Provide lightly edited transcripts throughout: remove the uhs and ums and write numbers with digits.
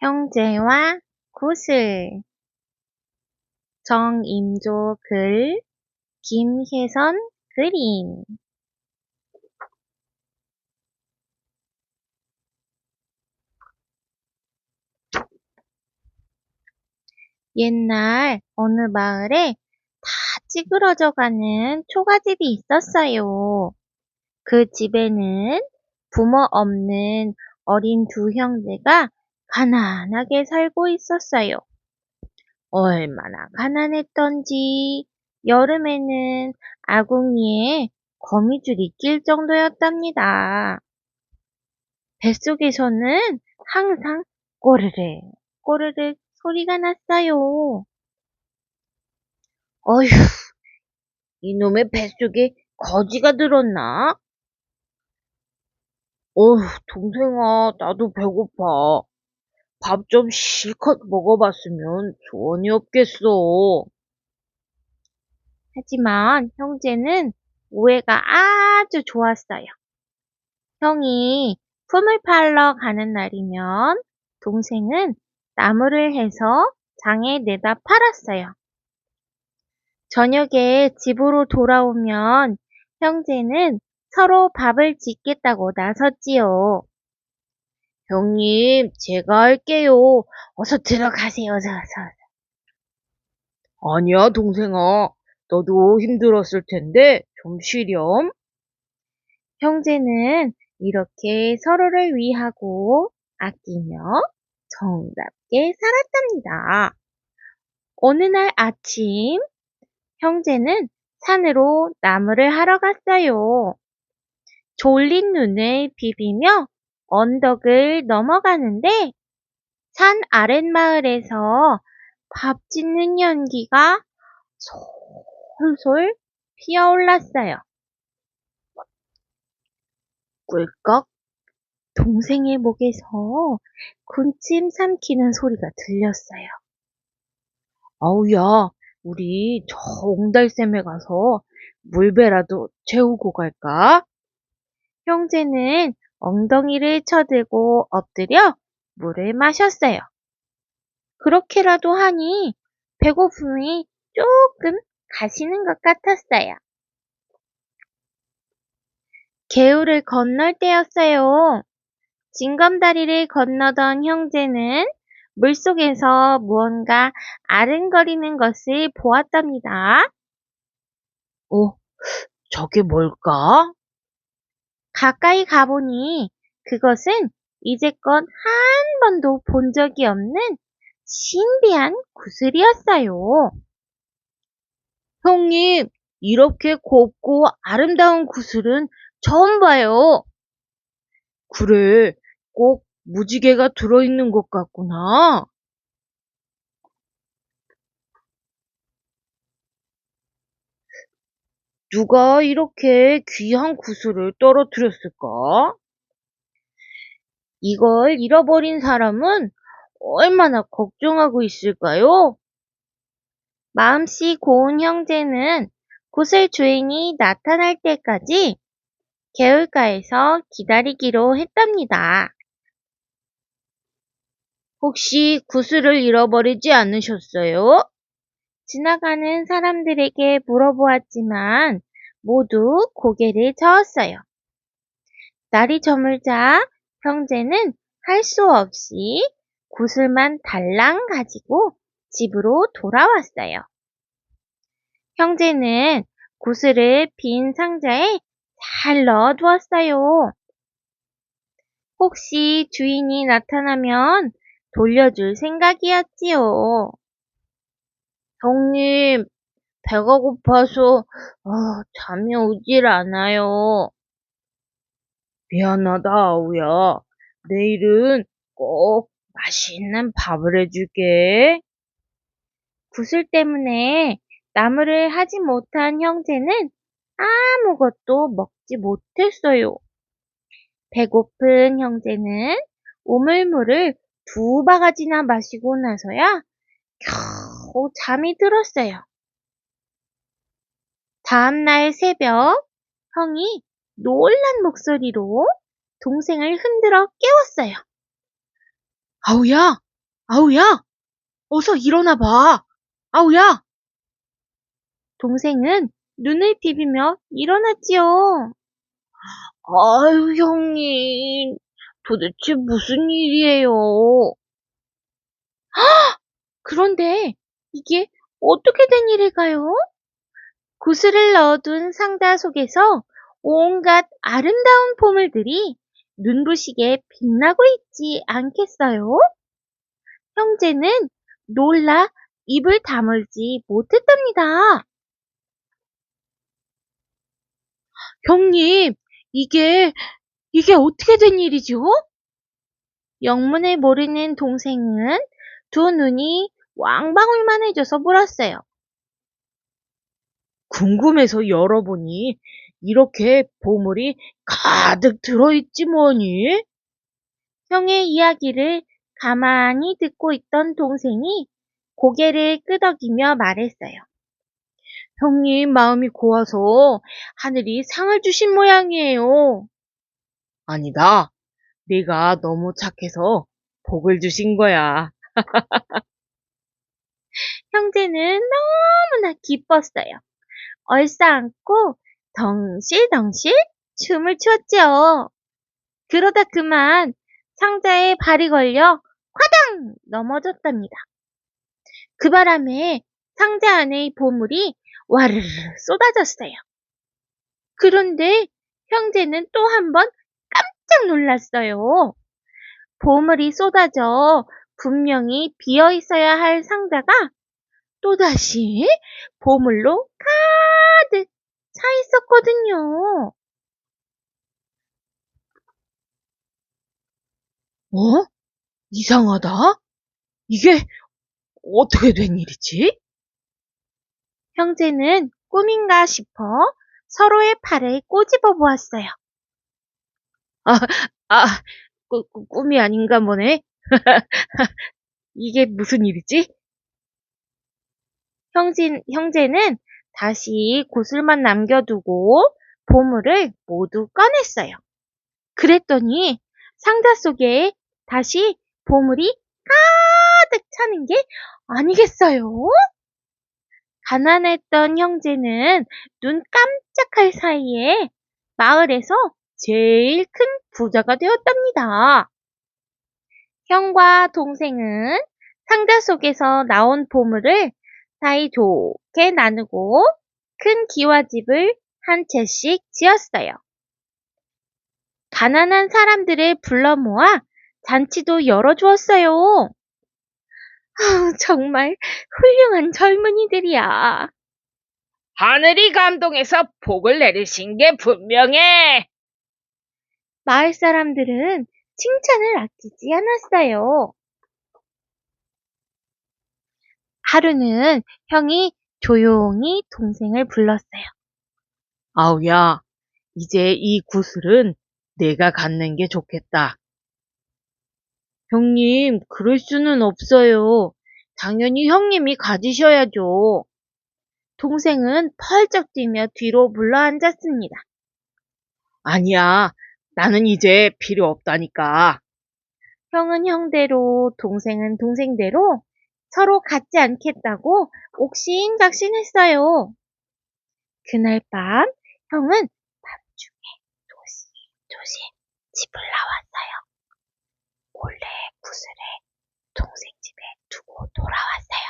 형제와 구슬 정임조 글 김혜선 그림 옛날 어느 마을에 다 찌그러져가는 초가집이 있었어요. 그 집에는 부모 없는 어린 두 형제가 가난하게 살고 있었어요. 얼마나 가난했던지 여름에는 아궁이에 거미줄이 낄 정도였답니다. 뱃속에서는 항상 꼬르륵 꼬르륵 소리가 났어요. 어휴, 이놈의 뱃속에 거지가 들었나? 어휴, 동생아, 나도 배고파. 밥 좀 실컷 먹어봤으면 소원이 없겠어. 하지만 형제는 우애가 아주 좋았어요. 형이 품을 팔러 가는 날이면 동생은 나무를 해서 장에 내다 팔았어요. 저녁에 집으로 돌아오면 형제는 서로 밥을 짓겠다고 나섰지요. 형님, 제가 할게요. 어서 들어가세요, 어서. 아니야, 동생아. 너도 힘들었을 텐데 좀 쉬렴. 형제는 이렇게 서로를 위하고 아끼며 정답게 살았답니다. 어느 날 아침, 형제는 산으로 나무를 하러 갔어요. 졸린 눈을 비비며 언덕을 넘어가는데 산 아랫마을에서 밥 짓는 연기가 솔솔 피어올랐어요. 꿀꺽 동생의 목에서 군침 삼키는 소리가 들렸어요. 아우야, 우리 저 옹달샘에 가서 물배라도 채우고 갈까? 형제는 엉덩이를 쳐들고 엎드려 물을 마셨어요. 그렇게라도 하니 배고픔이 조금 가시는 것 같았어요. 개울을 건널 때였어요. 징검다리를 건너던 형제는 물속에서 무언가 아른거리는 것을 보았답니다. 저게 뭘까? 가까이 가보니 그것은 이제껏 한 번도 본 적이 없는 신비한 구슬이었어요. 형님, 이렇게 곱고 아름다운 구슬은 처음 봐요. 그래, 꼭 무지개가 들어있는 것 같구나. 누가 이렇게 귀한 구슬을 떨어뜨렸을까? 이걸 잃어버린 사람은 얼마나 걱정하고 있을까요? 마음씨 고운 형제는 구슬 주인이 나타날 때까지 개울가에서 기다리기로 했답니다. 혹시 구슬을 잃어버리지 않으셨어요? 지나가는 사람들에게 물어보았지만 모두 고개를 저었어요. 날이 저물자 형제는 할 수 없이 구슬만 달랑 가지고 집으로 돌아왔어요. 형제는 구슬을 빈 상자에 잘 넣어두었어요. 혹시 주인이 나타나면 돌려줄 생각이었지요. 형님, 배가 고파서 잠이 오질 않아요. 미안하다, 아우야. 내일은 꼭 맛있는 밥을 해줄게. 구슬 때문에 나무를 하지 못한 형제는 아무것도 먹지 못했어요. 배고픈 형제는 우물물을 2바가지나 마시고 나서야 겨우 잠이 들었어요. 다음날 새벽 형이 놀란 목소리로 동생을 흔들어 깨웠어요. 아우야, 아우야, 어서 일어나 봐. 아우야. 동생은 눈을 비비며 일어났지요. 아유, 형님. 도대체 무슨 일이에요? 그런데 이게 어떻게 된 일일까요? 구슬을 넣어둔 상자 속에서 온갖 아름다운 보물들이 눈부시게 빛나고 있지 않겠어요? 형제는 놀라 입을 다물지 못했답니다. 형님, 이게 어떻게 된 일이죠? 영문을 모르는 동생은 두 눈이 왕방울만해져서 물었어요. 궁금해서 열어보니 이렇게 보물이 가득 들어있지 뭐니? 형의 이야기를 가만히 듣고 있던 동생이 고개를 끄덕이며 말했어요. 형님 마음이 고와서 하늘이 상을 주신 모양이에요. 아니다. 네가 너무 착해서 복을 주신 거야. 형제는 너무나 기뻤어요. 얼싸안고 덩실덩실 춤을 추었지요. 그러다 그만 상자에 발이 걸려 화당 넘어졌답니다. 그 바람에 상자 안의 보물이 와르르 쏟아졌어요. 그런데 형제는 또 한 번 깜짝 놀랐어요. 보물이 쏟아져 분명히 비어 있어야 할 상자가 또다시 보물로 가득 차 있었거든요. 어? 이상하다. 이게 어떻게 된 일이지? 형제는 꿈인가 싶어 서로의 팔을 꼬집어 보았어요. 아, 아, 꿈이 아닌가 보네. 이게 무슨 일이지? 형제는 다시 구슬만 남겨두고 보물을 모두 꺼냈어요. 그랬더니 상자 속에 다시 보물이 가득 차는 게 아니겠어요? 가난했던 형제는 눈 깜짝할 사이에 마을에서 제일 큰 부자가 되었답니다. 형과 동생은 상자 속에서 나온 보물을 사이좋게 나누고 큰 기와집을 한 채씩 지었어요. 가난한 사람들을 불러 모아 잔치도 열어주었어요. 정말 훌륭한 젊은이들이야. 하늘이 감동해서 복을 내리신 게 분명해. 마을 사람들은 칭찬을 아끼지 않았어요. 하루는 형이 조용히 동생을 불렀어요. 아우야, 이제 이 구슬은 내가 갖는 게 좋겠다. 형님, 그럴 수는 없어요. 당연히 형님이 가지셔야죠. 동생은 펄쩍 뛰며 뒤로 물러앉았습니다. 아니야, 나는 이제 필요 없다니까. 형은 형대로, 동생은 동생대로 서로 갖지 않겠다고 옥신각신했어요. 그날 밤 형은 밤중에 조심조심 집을 나왔어요. 몰래 구슬을 동생 집에 두고 돌아왔어요.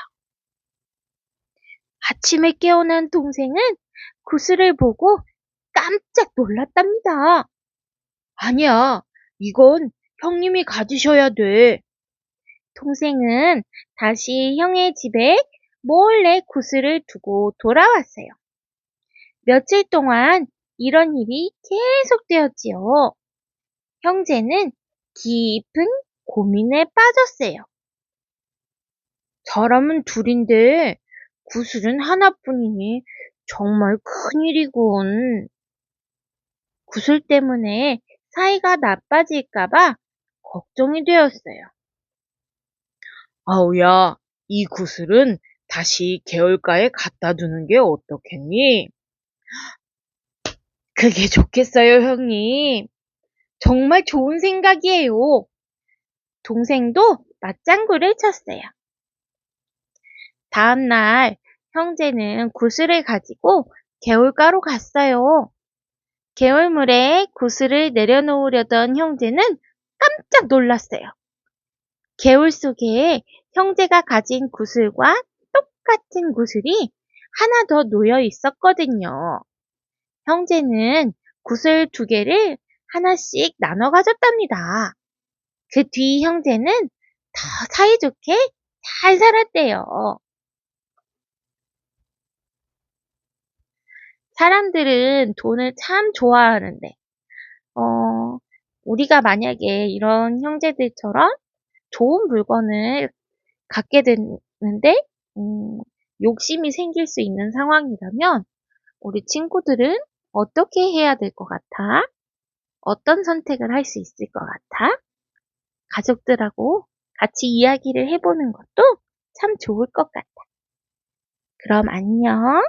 아침에 깨어난 동생은 구슬을 보고 깜짝 놀랐답니다. 아니야, 이건 형님이 가지셔야 돼. 동생은 다시 형의 집에 몰래 구슬을 두고 돌아왔어요. 며칠 동안 이런 일이 계속되었지요. 형제는 깊은 고민에 빠졌어요. 사람은 둘인데 구슬은 하나뿐이니 정말 큰일이군. 구슬 때문에 사이가 나빠질까봐 걱정이 되었어요. 아우야, 이 구슬은 다시 개울가에 갖다 두는 게 어떻겠니? 그게 좋겠어요, 형님. 정말 좋은 생각이에요. 동생도 맞장구를 쳤어요. 다음 날 형제는 구슬을 가지고 개울가로 갔어요. 개울물에 구슬을 내려놓으려던 형제는 깜짝 놀랐어요. 개울 속에 형제가 가진 구슬과 똑같은 구슬이 하나 더 놓여 있었거든요. 형제는 구슬 2개를 하나씩 나눠 가졌답니다. 그 뒤 형제는 더 사이좋게 잘 살았대요. 사람들은 돈을 참 좋아하는데, 우리가 만약에 이런 형제들처럼 좋은 물건을 갖게 되는데, 욕심이 생길 수 있는 상황이라면, 우리 친구들은 어떻게 해야 될 것 같아? 어떤 선택을 할 수 있을 것 같아? 가족들하고 같이 이야기를 해보는 것도 참 좋을 것 같아. 그럼 안녕.